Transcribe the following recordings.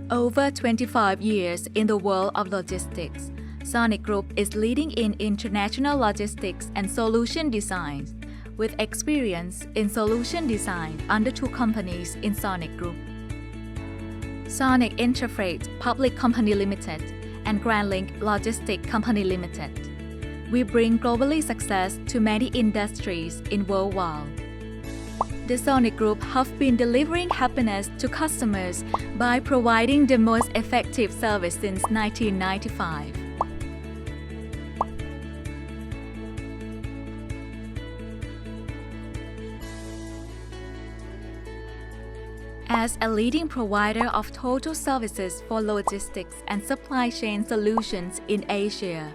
Over 25 years in the world of logistics, Sonic Group is leading in international logistics and solution design, with experience in solution design under two companies in Sonic Group. Sonic Interfreight Public Company Limited and GrandLink Logistics Company Limited. We bring globally success to many industries in worldwide. The Sonic Group have been delivering happiness to customers by providing the most effective service since 1995. As a leading provider of total services for logistics and supply chain solutions in Asia.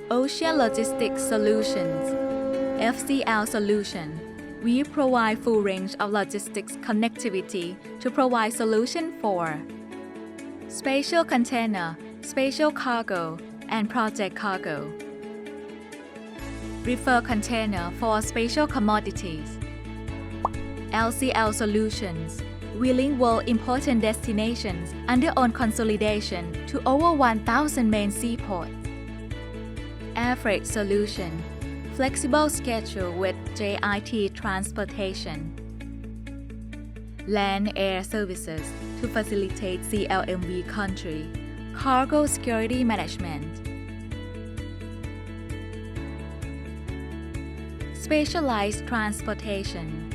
Ocean Logistics Solutions FCL Solution. We provide full range of logistics connectivity to provide solution for spatial container, spatial cargo, and project cargo. Reefer container for spatial commodities. LCL Solutions. We link world important destinations under own consolidation to over 1,000 main seaports. Air Freight Solution. Flexible schedule with JIT transportation. Land Air Services to facilitate CLMV country. Cargo Security Management. Specialized Transportation.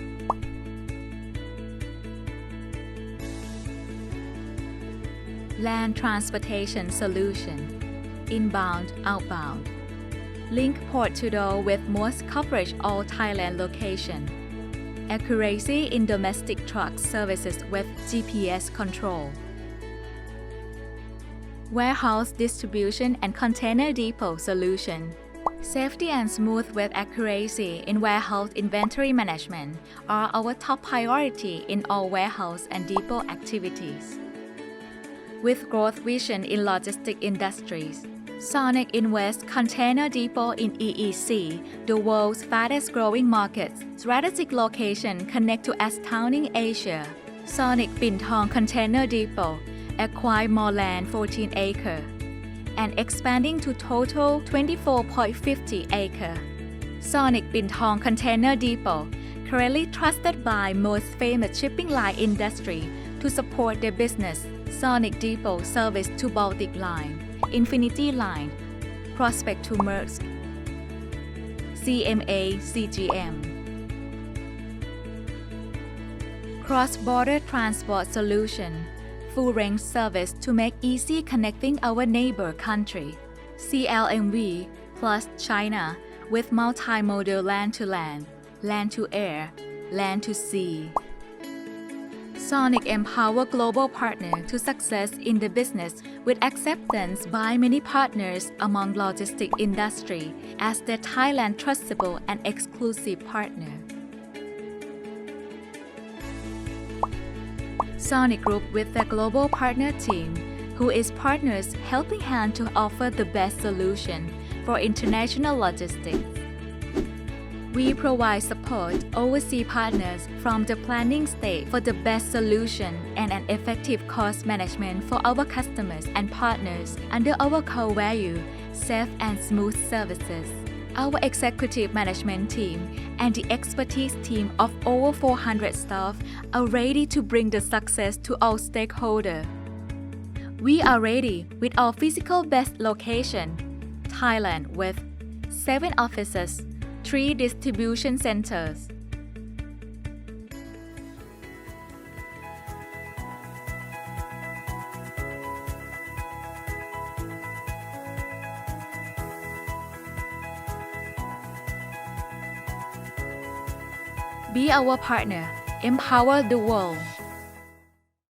Land Transportation Solution. Inbound, outbound. Link port to door with most coverage all Thailand location. Accuracy in domestic truck services with GPS control. Warehouse distribution and container depot solution. Safety and smooth with accuracy in warehouse inventory management are our top priority in all warehouse and depot activities. With growth vision in logistic industries, Sonic invests Container Depot in EEC, the world's fastest growing market. Strategic location connect to astounding Asia. Sonic Bintong Container Depot acquire more land 14 acre and expanding to total 24.50 acre. Sonic Bintong Container Depot currently trusted by most famous shipping line industry to support their business. Sonic Depot service to Baltic Line, Infinity Line, Prospect to Maersk, CMA CGM. Cross-border transport solution, full range service to make easy connecting our neighbor country. CLMV plus China with multimodal land to land, land to air, land to sea. Sonic empower global partner to success in the business with acceptance by many partners among logistic industry as their Thailand trustable and exclusive partner. Sonic Group with their global partner team, who is partners helping hand to offer the best solution for international logistics. We provide support overseas partners from the planning stage for the best solution and an effective cost management for our customers and partners under our core value, safe and smooth services. Our executive management team and the expertise team of over 400 staff are ready to bring the success to all stakeholders. We are ready with our physical best location, Thailand with 7 offices, 3 distribution centers. Be our partner, empower the world.